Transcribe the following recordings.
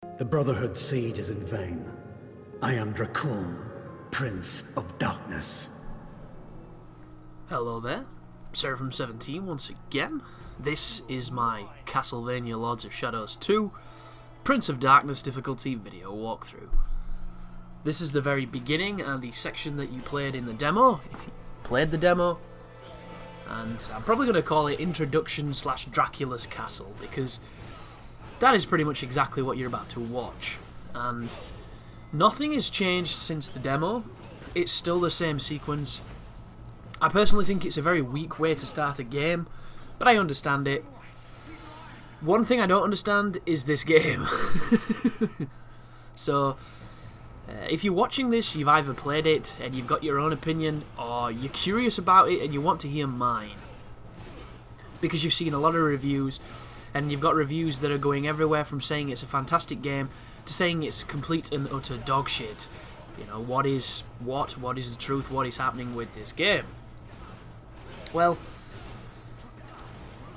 The Brotherhood's siege is in vain. I am Dracula, Prince of Darkness. Hello there, Seraphim17 once again. This is my Castlevania Lords of Shadows 2 Prince of Darkness difficulty video walkthrough. This is the very beginning and the section that you played in the demo, if you played the demo. And I'm probably going to call it Introduction / Dracula's Castle, because that is pretty much exactly what you're about to watch. And nothing has changed since the demo. It's still the same sequence. I personally think it's a very weak way to start a game, but I understand it. One thing I don't understand is this game. So, if you're watching this, you've either played it and you've got your own opinion, or you're curious about it and you want to hear mine. Because you've seen a lot of reviews, and you've got reviews that are going everywhere from saying it's a fantastic game to saying it's complete and utter dog shit. You know, what is the truth, what is happening with this game? Well,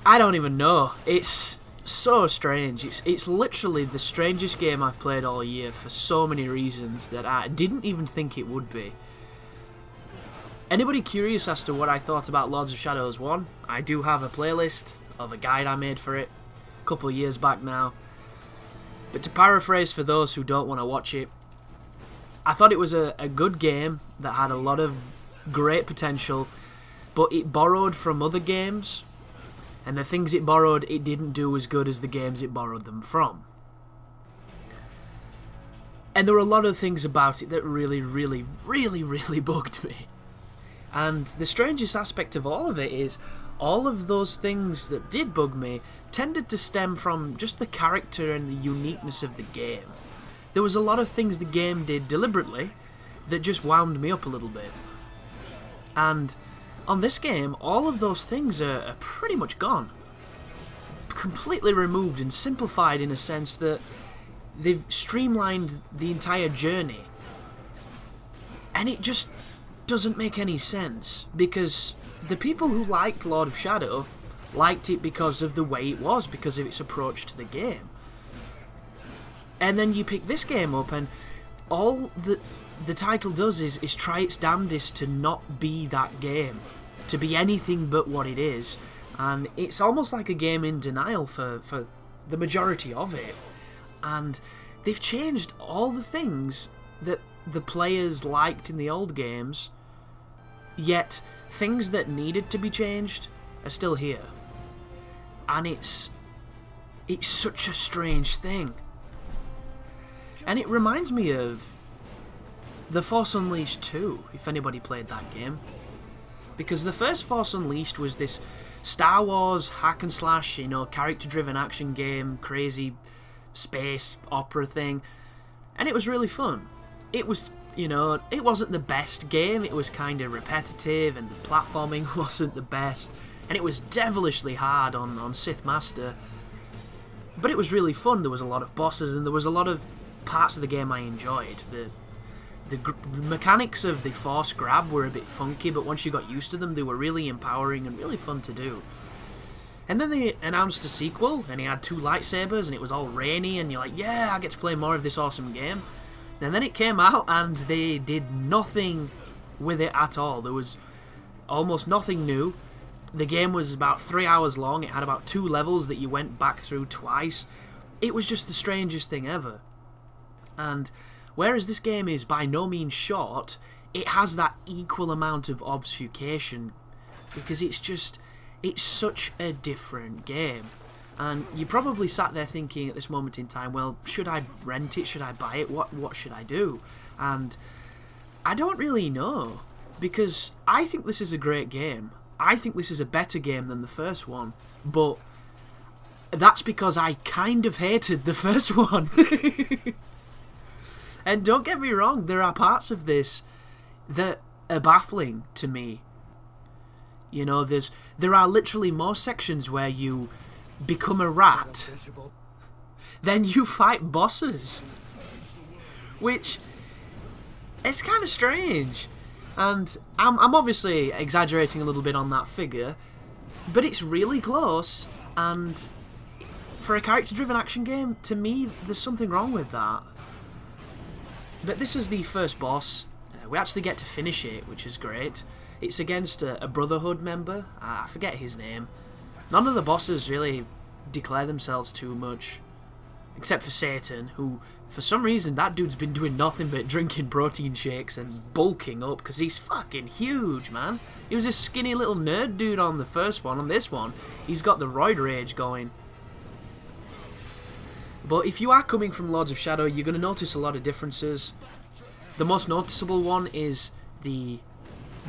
I don't even know. It's so strange. It's literally the strangest game I've played all year for so many reasons that I didn't even think it would be. Anybody curious as to what I thought about Lords of Shadows 1? I do have a playlist of a guide I made for it a couple of years back now. But to paraphrase for those who don't want to watch it, I thought it was a good game that had a lot of great potential, but it borrowed from other games, and the things it borrowed, it didn't do as good as the games it borrowed them from. And there were a lot of things about it that really bugged me. And the strangest aspect of all of it is, all of those things that did bug me tended to stem from just the character and the uniqueness of the game. There was a lot of things the game did deliberately that just wound me up a little bit. And on this game, all of those things are pretty much gone. Completely removed and simplified in a sense that they've streamlined the entire journey. And it just doesn't make any sense, because the people who liked Lord of Shadow liked it because of the way it was, because of its approach to the game. And then you pick this game up and all the title does is try its damnedest to not be that game, to be anything but what it is, and it's almost like a game in denial for the majority of it. And they've changed all the things that the players liked in the old games, yet things that needed to be changed are still here. And it's such a strange thing. And it reminds me of The Force Unleashed 2, if anybody played that game. Because the first Force Unleashed was this Star Wars hack and slash, you know, character-driven action game, crazy space opera thing, and it was really fun. It was, you know, it wasn't the best game, it was kind of repetitive, and the platforming wasn't the best, and it was devilishly hard on Sith Master, but it was really fun. There was a lot of bosses, and there was a lot of parts of the game I enjoyed. The mechanics of the force grab were a bit funky, but once you got used to them, they were really empowering and really fun to do. And then they announced a sequel, and he had 2 lightsabers, and it was all rainy, and you're like, yeah, I get to play more of this awesome game. And then it came out, and they did nothing with it at all. There was almost nothing new. The game was about 3 hours long. It had about 2 levels that you went back through twice. It was just the strangest thing ever. And whereas this game is by no means short, it has that equal amount of obfuscation, because it's such a different game. And you probably sat there thinking at this moment in time, well, should I rent it? Should I buy it? What should I do? And I don't really know, because I think this is a great game. I think this is a better game than the first one, but that's because I kind of hated the first one. And don't get me wrong, there are parts of this that are baffling to me. You know, there are literally more sections where you become a rat, then you fight bosses, which it's kind of strange. And I'm obviously exaggerating a little bit on that figure, but it's really close, and for a character-driven action game, to me, there's something wrong with that. But this is the first boss. We actually get to finish it, which is great. It's against a Brotherhood member. I forget his name. None of the bosses really declare themselves too much. Except for Satan, who, for some reason, that dude's been doing nothing but drinking protein shakes and bulking up, because he's fucking huge, man. He was a skinny little nerd dude on the first one. On this one, he's got the roid rage going. But if you are coming from Lords of Shadow, you're going to notice a lot of differences. The most noticeable one is the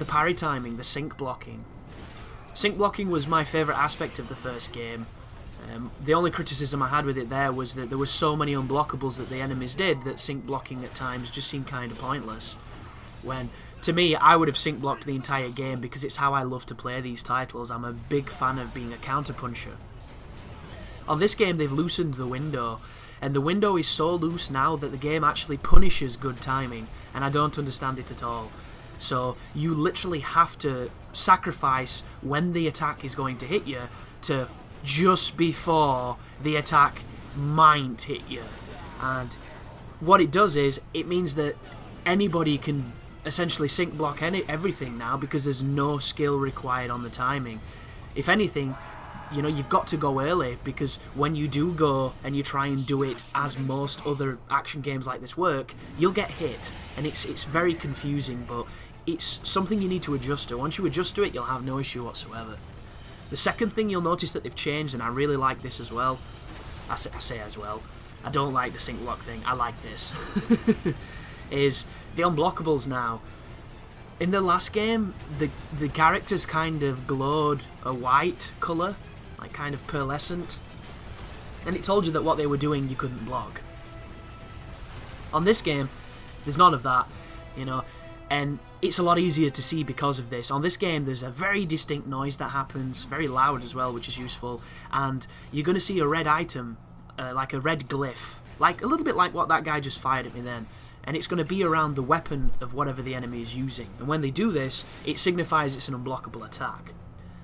parry timing, the sync blocking. Sync blocking was my favourite aspect of the first game. The only criticism I had with it there was that there were so many unblockables that the enemies did that sync blocking at times just seemed kind of pointless. When, to me, I would have sync blocked the entire game because it's how I love to play these titles. I'm a big fan of being a counter-puncher. On this game, they've loosened the window, and the window is so loose now that the game actually punishes good timing, and I don't understand it at all. So you literally have to sacrifice when the attack is going to hit you to just before the attack might hit you. And what it does is, it means that anybody can essentially sync block everything now because there's no skill required on the timing. If anything, you know, you've got to go early, because when you do go and you try and do it as most other action games like this work, you'll get hit, and it's very confusing, but it's something you need to adjust to. Once you adjust to it, you'll have no issue whatsoever. The second thing you'll notice that they've changed, and I really like this as well, I say as well, I don't like the sync block thing, I like this, is the unblockables now. In the last game, the characters kind of glowed a white colour, like kind of pearlescent, and it told you that what they were doing you couldn't block. On this game, there's none of that, you know, and it's a lot easier to see because of this. On this game, there's a very distinct noise that happens, very loud as well, which is useful, and you're going to see a red item, like a red glyph, like a little bit like what that guy just fired at me then, and it's going to be around the weapon of whatever the enemy is using, and when they do this, it signifies it's an unblockable attack,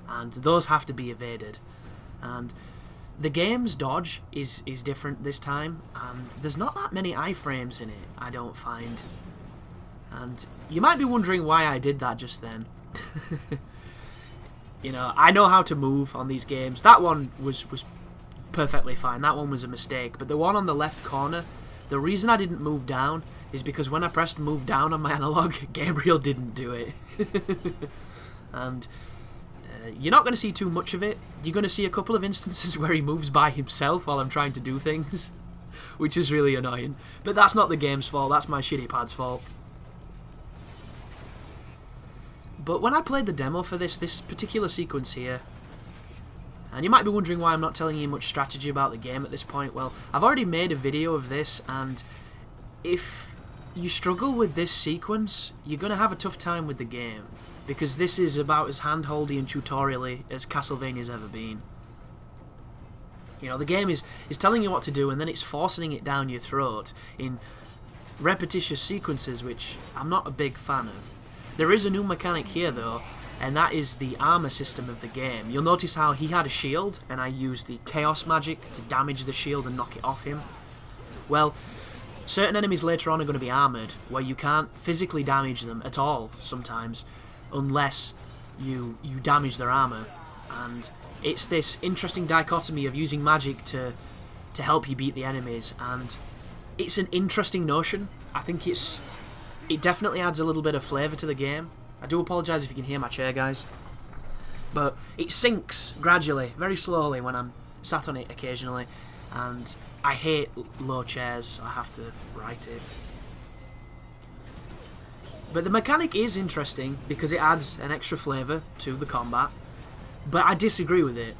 and those have to be evaded. And the game's dodge is different this time, and there's not that many iframes in it, I don't find. And you might be wondering why I did that just then. You know, I know how to move on these games. That one was perfectly fine, that one was a mistake, but the one on the left corner, the reason I didn't move down is because when I pressed move down on my analog, Gabriel didn't do it. And you're not going to see too much of it. You're going to see a couple of instances where he moves by himself while I'm trying to do things, which is really annoying. But that's not the game's fault, that's my shitty pad's fault. But when I played the demo for this particular sequence here, and you might be wondering why I'm not telling you much strategy about the game at this point, well, I've already made a video of this, and if you struggle with this sequence, you're going to have a tough time with the game, because this is about as hand-holdy and tutorial-y as Castlevania's ever been. You know, the game is telling you what to do, and then it's forcing it down your throat in repetitious sequences, which I'm not a big fan of. There is a new mechanic here, though, and that is the armor system of the game. You'll notice how he had a shield, and I used the chaos magic to damage the shield and knock it off him. Well, certain enemies later on are going to be armoured, where you can't physically damage them at all, sometimes, unless you damage their armour. And it's this interesting dichotomy of using magic to help you beat the enemies, and it's an interesting notion. I think it definitely adds a little bit of flavour to the game. I do apologise if you can hear my chair, guys, but it sinks gradually, very slowly, when I'm sat on it occasionally, and I hate low chairs, so I have to right it. But the mechanic is interesting because it adds an extra flavour to the combat, but I disagree with it,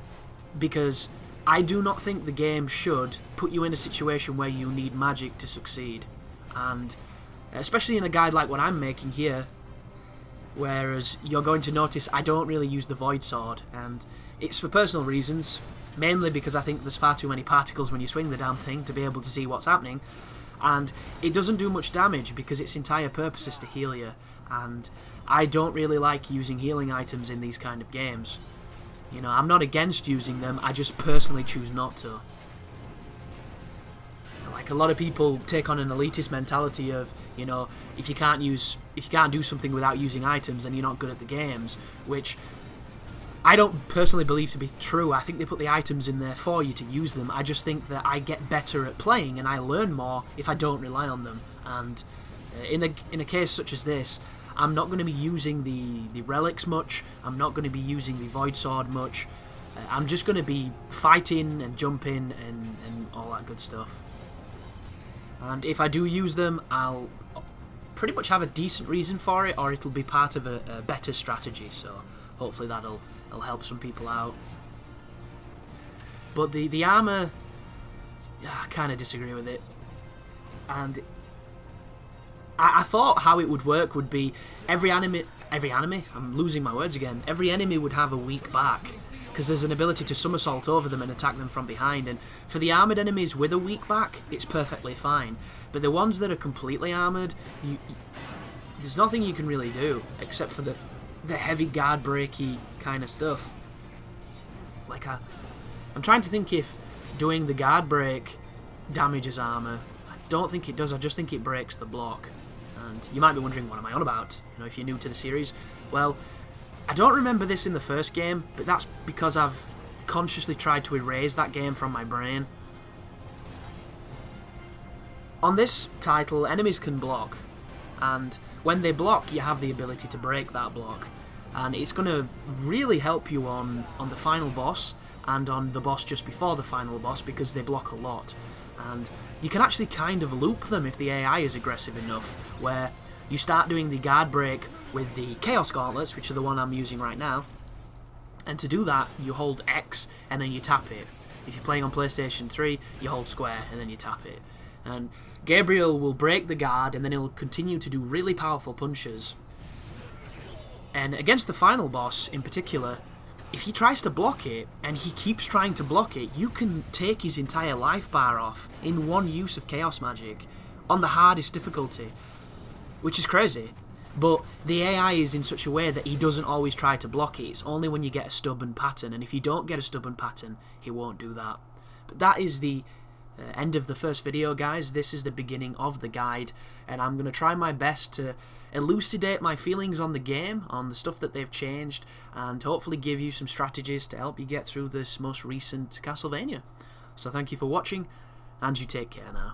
because I do not think the game should put you in a situation where you need magic to succeed, and especially in a guide like what I'm making here, whereas you're going to notice I don't really use the Void Sword, and it's for personal reasons, mainly because I think there's far too many particles when you swing the damn thing to be able to see what's happening, and it doesn't do much damage because its entire purpose is to heal you, and I don't really like using healing items in these kind of games. You know, I'm not against using them, I just personally choose not to. Like, a lot of people take on an elitist mentality of, you know, if you can't do something without using items, then you're not good at the games, which I don't personally believe to be true. I think they put the items in there for you to use them. I just think that I get better at playing and I learn more if I don't rely on them. And in a case such as this, I'm not going to be using the relics much. I'm not going to be using the void sword much. I'm just going to be fighting and jumping and all that good stuff. And if I do use them, I'll pretty much have a decent reason for it, or it'll be part of a better strategy. So hopefully that'll help some people out. But the armor, I kind of disagree with it. And I thought how it would work would be every enemy, I'm losing my words again, every enemy would have a weak back, because there's an ability to somersault over them and attack them from behind, and for the armoured enemies with a weak back, it's perfectly fine. But the ones that are completely armoured, there's nothing you can really do, except for the heavy guard breaky kind of stuff. Like, I'm trying to think if doing the guard break damages armour. I don't think it does, I just think it breaks the block. And you might be wondering, what am I on about? You know, if you're new to the series. Well, I don't remember this in the first game, but that's because I've consciously tried to erase that game from my brain. On this title, enemies can block, and when they block, you have the ability to break that block. And it's going to really help you on the final boss, and on the boss just before the final boss, because they block a lot. And you can actually kind of loop them if the AI is aggressive enough, where you start doing the guard break with the Chaos Gauntlets, which are the one I'm using right now, and to do that, you hold X and then you tap it. If you're playing on PlayStation 3, you hold square and then you tap it. And Gabriel will break the guard, and then he'll continue to do really powerful punches. And against the final boss in particular, if he tries to block it, and he keeps trying to block it, you can take his entire life bar off in one use of Chaos Magic on the hardest difficulty, which is crazy. But the AI is in such a way that he doesn't always try to block it. It's only when you get a stubborn pattern, and if you don't get a stubborn pattern, he won't do that. But that is the end of the first video, guys. This is the beginning of the guide, and I'm going to try my best to elucidate my feelings on the game, on the stuff that they've changed, and hopefully give you some strategies to help you get through this most recent Castlevania. So thank you for watching, and you take care now.